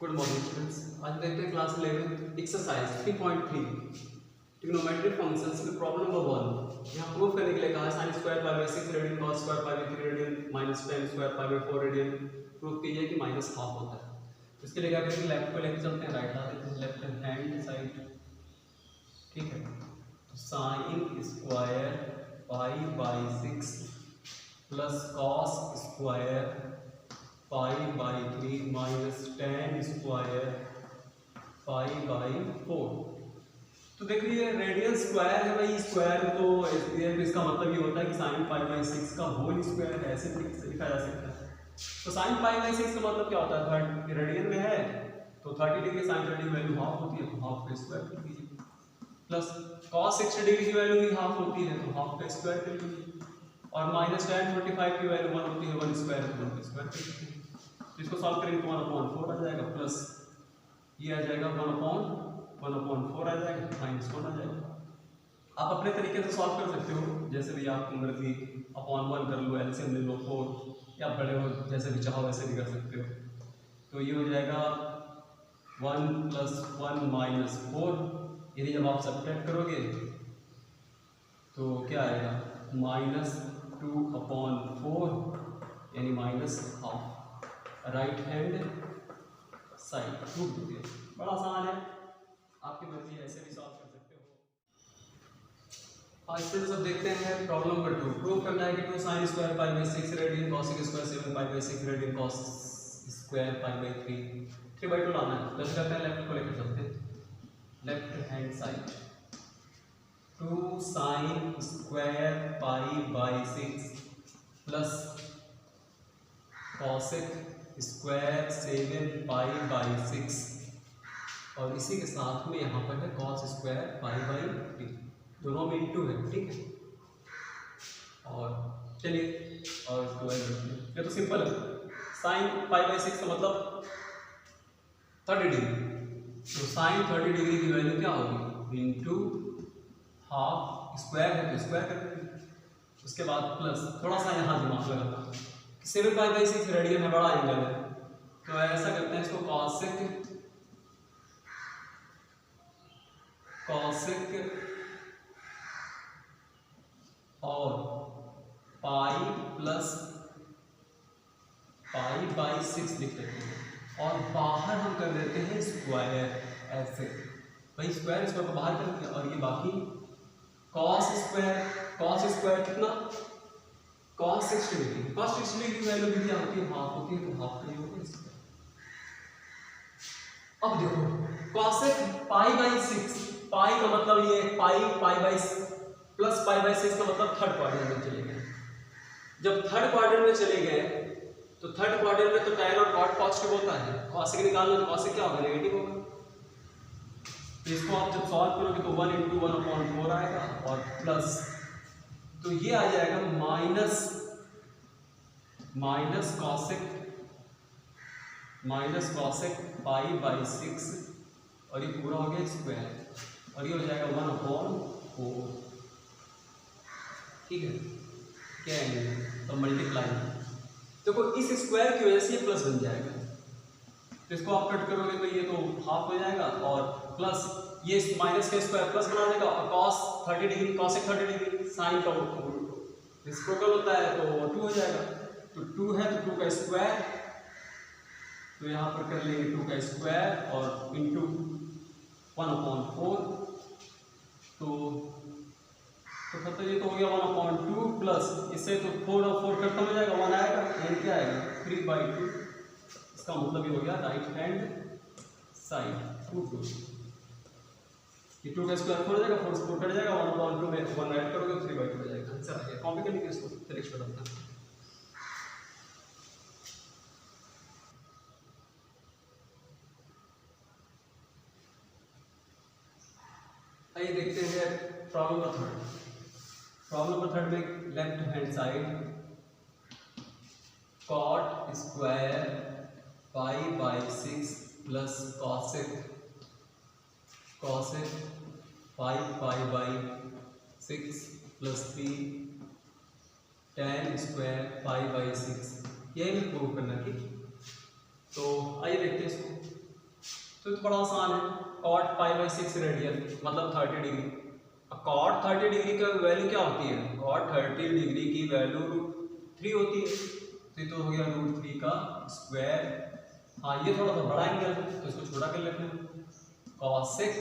Good morning students. आज देखते हैं क्लास 11 एक्सरसाइज 3.3 ट्रिग्नोमेट्रिक फंक्शंस में प्रॉब्लम नंबर 1। यहाँ प्रूफ करने के लिए कहा sin square pi by 6 radian cos square pi by 3 radian minus tan square pi by 4 radian proof कीजिए कि माइनस हाफ होता है। इसके लिए क्या करेंगे, लेफ्ट को लेकर चलते हैं, राइट हाथ लेफ्ट हैंड साइड, ठीक है। तो sin square pi by 6 plus cos square pi by 3 minus tan square pi by 4। तो देखिए रेडियन स्क्वायर है भाई, स्क्वायर तो इसका मतलब ये होता है कि साइन पाई बाई 6 का होल स्क्वायर है, ऐसे लिखा जा सकता है। तो साइन पाई बाई 6 का मतलब क्या होता है, रेडियन में है तो 30 डिग्री साइन 30 की वैल्यू हाफ होती है, तो हाफ का स्क्वायर कर लीजिए, प्लस cos 60 डिग्री की वैल्यू भी हाफ होती है तो हाफ का स्क्वायर कर लीजिए, और माइनस tan 45 की वैल्यू 1 होती है, 1 स्क्वायर तो 1 का स्क्वायर कर लीजिए। इसको सॉल्व करेंगे तो 1/4 आ जाएगा, प्लस ये आ जाएगा 1/4 आ जाएगा, माइनस 1 आ जाएगा। आप अपने तरीके से सॉल्व कर सकते हो, जैसे भी आपको मर्जी, अपॉन 1 कर लो, एलसीएम ले लो 4, या बड़े हो जैसे भी चाहो वैसे भी कर सकते हो। तो ये हो जाएगा 1 + 1 - 4। यदि जब आप सब्ट्रैक्ट करोगे तो क्या आएगा, -2/4 यानी -½ राइट हैंड साइड प्रूफ हो गया। बड़ा आसान है, आपकी मर्जी ऐसे भी सॉल्व कर सकते हो। आज स्टूडेंट्स अब देखते हैं प्रॉब्लम नंबर 2। प्रूफ करना है कि 2 sin square pi by 6 radian cos square 7 pi by 6 radian cos square pi by 3/2 लाना है। लेफ्ट करते हैं, लेफ्ट को लेकर चलते हैं, left hand side. 2 sin square pi by 6 plus cos square 7 pi by 6, और इसी के साथ में यहाँ पर है cos स्क्वायर पाई बाई 3, दोनों में इंटू है, ठीक है। और चलिए और इसको ये तो सिंपल है, साइन पाई बाई 6 का मतलब 30 डिग्री, तो साइन 30 डिग्री की वैल्यू क्या होगी, इंटू हाफ, स्क्वायर है तो स्क्वायर कर देंगे। उसके बाद प्लस थोड़ा सा यहाँ दिमाग लगाना, 7 पाई बाई 6 रेडियन है, बड़ा एंगल है, तो ऐसा करते हैं इसको कॉसेक और पाई प्लस पाई बाई 6 लिख लेते हैं, और बाहर हम कर देते हैं स्क्वायर, ऐसे भाई स्क्वायर को बाहर कर दिया, और ये बाकी cos स्क्वायर कितना, cos 60 डिग्री, cos 60 डिग्री की वैल्यू भी क्या होती है, हाफ होती है, तो हाफ का ये होगा इसका। अब देखो cos पाई बाई 6, पाई का मतलब ये pi by plus pi by 6 का मतलब थर्ड क्वाड्रेंट में चले गए। जब थर्ड क्वाड्रेंट में चले गए तो थर्ड क्वाड्रेंट में तो tan और cot पॉजिटिव होता है, cos निकालना तो cos क्या होगा, नेगेटिव होगा। तो इसको आप जब सॉल्व करोगे तो 1 × 1/4 आएगा, और प्लस तो ये आ जाएगा माइनस कॉसेक पाई बाई 6, और ये पूरा हो गया स्क्वायर, और ये हो जाएगा 1/4, ठीक है। क्या है तो मल्टीप्लाई, देखो इस स्क्वायर की वजह से ये प्लस बन जाएगा, तो इसको आप कट करोगे तो ये तो हाफ हो जाएगा, और प्लस ये माइनस का स्क्वायर प्लस बना देगा, और cos 30 degree cosec 30 degree sine का रेसिप्रोकल होता है तो 2 हो जाएगा। तो 2 है तो 2 का स्क्वायर, तो यहाँ पर कर लेंगे 2 का स्क्वायर और इंटू 1/4, तो मतलब ये तो हो गया 1/2 प्लस इससे तो 4 और 4 खत्म हो जाएगा, 1 आएगा, यानी क्या आएगा 3/2। इसका मतलब ये हो गया राइट हैंड साइड 2 ये 2 का स्क्वायर 4 हो जाएगा, 4 से 4 कट जाएगा, 1/2 में 1 ऐड करोगे तो 3/2 हो जाएगा। आंसर आ गया। कॉपी कर लीजिए इसको, फिर नेक्स्ट बताता हूं। आइए देखते हैं प्रॉब्लम नंबर 3। प्रॉब्लम नंबर 3 में left hand side cot square pi by 6 plus cosec pi by 6 plus 3 tan square pi by 6, यही प्रूव करना, ठीक। तो आइए देखते हैं इसको। तो बड़ा आसान है, cot पाई बाई 6 रेडियन मतलब 30 डिग्री। अब cot 30 डिग्री का वैल्यू क्या होती है? cot 30 डिग्री की वैल्यू √3 होती है, तो ये तो हो गया √3 का स्क्वायर। हाँ ये थोड़ा सा बड़ा एंगल है तो इसको छोटा कर लेते हैं, cosec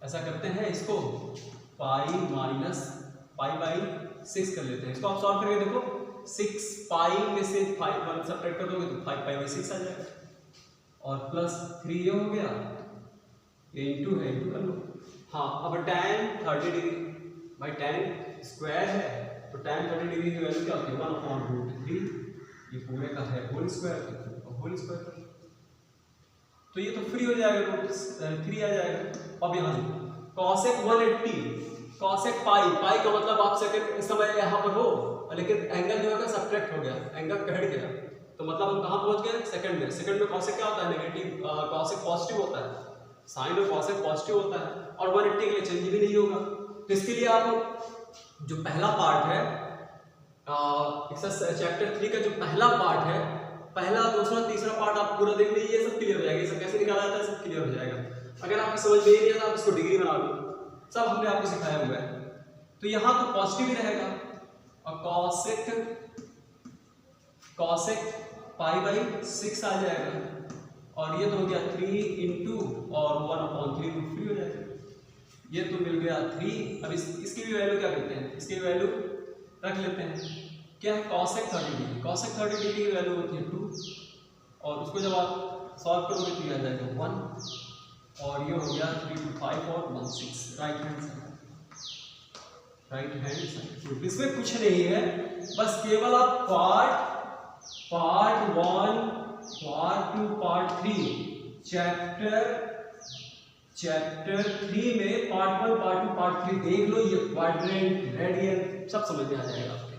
ऐसा करते हैं, इसको पाई माइनस पाई बाई 6 कर लेते हैं। इसको आप सॉल्व करके देखो, 6 पाई में से 5 1 सब्ट्रैक्ट कर दोगे तो 5 पाई बाई 6 आ जाएगा, और प्लस 3 ये हो गया, ये इंटू है, इंटू कर लो। हाँ अब tan 30 डिग्री भाई tan स्क्वायर है तो tan 30 डिग्री की वैल्यू क्या होती है? 1/√3, ये पूरे का है होल स्क्वायर, होल स्क्वायर तो ये तो फ्री हो जाएगा, √3 आ जाएगा। अब यहाँ cosec 180, cosec पाई, पाई का मतलब आप सेकंड इस समय यहाँ पर हो, लेकिन एंगल जो है सब्ट्रैक्ट हो गया, एंगल घट गया, तो मतलब हम कहाँ पहुँच गए? सेकंड में। सेकंड में cosec क्या होता है? नेगेटिव, cosec पॉजिटिव होता है, साइन में cosec पॉजिटिव होता है, और 180 के लिए चेंज भी नहीं होगा। तो इसके लिए आप जो पहला पार्ट है चैप्टर 3 का जो पहला पार्ट है, पहला दूसरा तीसरा पार्ट आप पूरा देख लीजिए, सब क्लियर हो जाएगा, ये सब कैसे निकाला जाता है सब क्लियर हो जाएगा। अगर आपको समझ में नहीं आता आप इसको डिग्री बना लो, सब हमने आपको सिखाया हुआ है। तो यहाँ तो पॉजिटिव ही रहेगा, और cosec पाई बाई 6 आ जाएगा, और ये तो हो गया 3 इंटू और 1/3 फ्री हो जाएगा, ये तो मिल गया 3। अब इसकी भी वैल्यू क्या करते हैं? इसकी वैल्यू रख लेते हैं, क्या है? cosec 30 डिग्री, cosec 30 डिग्री की वैल्यू होती है 2, और उसको जब आप सॉल्व करोगे तो ये आ जाएगा 1, और ये हो गया 3 2 5 और 1 6, राइट हैंड साइड। इसमें कुछ नहीं है, बस केवल आप पार्ट 1 पार्ट 2 पार्ट 3 चैप्टर 3 में पार्ट 1 पार्ट 2 पार्ट 3 देख लो, ये क्वाड्रेंट रेडियन सब समझ में आ जाएगा आपके।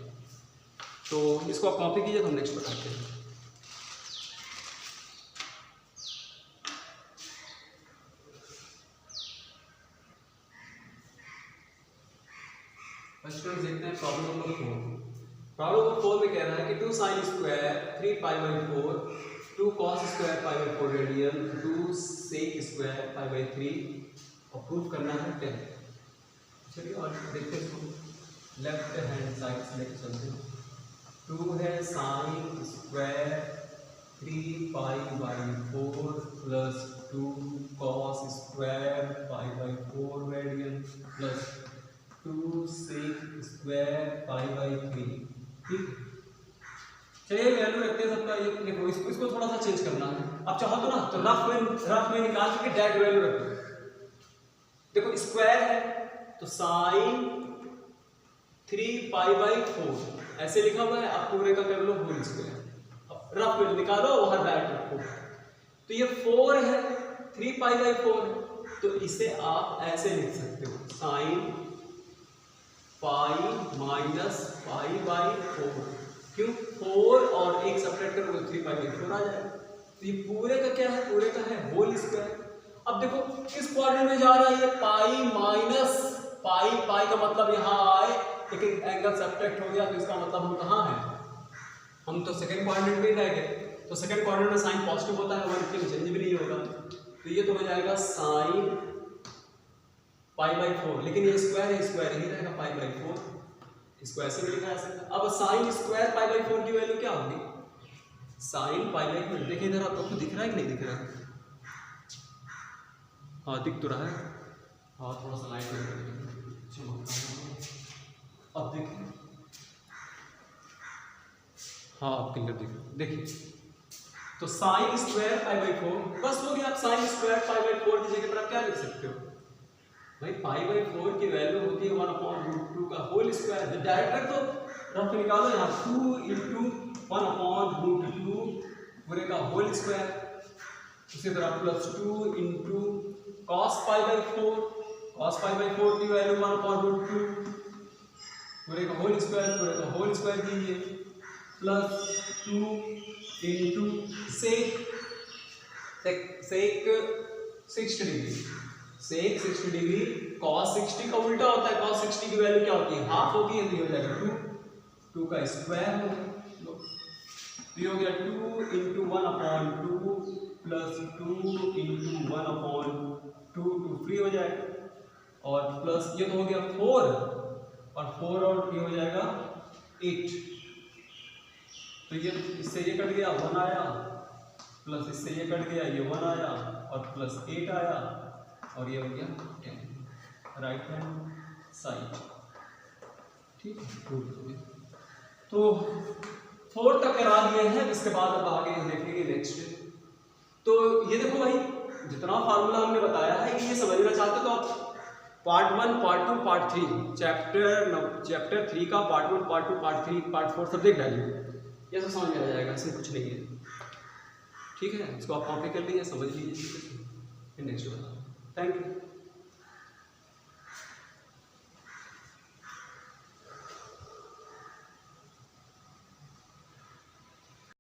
तो इसको आप कॉपी कीजिए तो हम नेक्स्ट बताते हैं। स्टूडेंट्स देखते हैं प्रॉब्लम नंबर 4। प्रॉब्लम नंबर 4 में कह रहा है कि 2 sin square 3 pi by 4, 2 cos square pi by 4 radian, 2 sec square pi by 3 और प्रूफ करना है 10। चलिए और देखते हैं इसको लेफ्ट हैंड साइड से लेकर चलते हैं। 2 है sin square 3 pi by 4 plus 2 cos square pi by 4 radian plus 2 sec square pi by 3। ठीक, चलिए वैल्यू रखते हैं सबका। ये देखो इसको थोड़ा सा चेंज करना है, आप चाहो तो ना तो रफ में निकाल के डायरेक्ट वैल्यू रखो। देखो स्क्वायर है तो sin 3 पाई बाई 4 ऐसे लिखा हुआ है, आप पूरे का कर लो होल स्क्वायर, रफ में निकालो वहां डायरेक्ट रखो। तो ये 4 है, 3 पाई बाई 4 है, तो इसे आप ऐसे लिख सकते हो sin pi minus pi by 4। क्यों? 4 और एक सब्ट्रैक्ट करोगे 3 पाई बाई 4 आ जाएगा। तो ये पूरे का क्या है? पूरे का है होल स्क्वायर। अब देखो किस क्वाड्रेंट में जा रहा है ये? पाई माइनस पाई, पाई का मतलब यहाँ आए लेकिन एंगल सब्ट्रैक्ट हो गया, तो इसका मतलब हम कहाँ हैं? हम तो सेकंड क्वाड्रेंट में रह गए। तो सेकंड क्वाड्रेंट में साइन पॉजिटिव होता है, 1 के चेंज भी नहीं होगा, तो ये तो हो जाएगा साइन पाई बाई 4, लेकिन ये स्क्वायर है, स्क्वायर ही रहेगा पाई बाई 4, स्क्वायर से भी लिखा जा सकता है। अब साइन स्क्वायर पाई बाई 4 की वैल्यू क्या होगी? साइन पाई बाई 4, देखिए इधर आपको दिख रहा है कि नहीं दिख रहा है? हाँ दिख तो रहा है, हाँ थोड़ा सा लाइट अब देखिए, हाँ अब क्लियर देखिए। तो साइन स्क्वायर पाई बाई 4 बस हो गया। आप साइन स्क्वायर पाई बाई 4 की जगह पर आप क्या लिख सकते हो भाई? पाई बाई 4 की वैल्यू होती है 1/√2 का होल स्क्वायर। डायरेक्ट रख दो, रफ निकालो यहाँ 2 इंटू 1/√2 पूरे का होल स्क्वायर। उसी तरह plus 2 into cos pi by 4, cos pi by 4 की वैल्यू 1/√2 पूरे का होल स्क्वायर, पूरे का होल स्क्वायर कीजिए, प्लस 2 इंटू सेक 60 डिग्री, सेक 60 डिग्री, cos 60 का उल्टा होता है, cos 60 की वैल्यू क्या होती है? हाफ होगी, तो ये हो जाएगा 2 का स्क्वायर हो गया, ये हो गया 2 इंटू 1/2 प्लस 2 × 1/2 टू फ्री हो जाएगा, और प्लस ये तो हो गया 4, और 4 और ये हो जाएगा 8, तो ये इससे ये कट गया 1 आया, प्लस इससे ये कट गया ये 1 आया, और प्लस 8 आया, और ये हो गया 10 राइट हैंड साइड। ठीक है, तो 4 तक करा दिए हैं, इसके बाद अब आगे देखेंगे नेक्स्ट। तो ये देखो भाई, जितना फार्मूला हमने बताया है कि ये समझना चाहते तो आप पार्ट 1, पार्ट 2, पार्ट 3 चैप्टर 3 का पार्ट 1, पार्ट 2, पार्ट 3, पार्ट 4 सब देख डालिए, ये सब समझ में आ जाएगा, इसमें कुछ नहीं है। ठीक है, इसको आप कॉपी कर लीजिए, समझ लीजिए, नेक्स्ट बता। Thank you.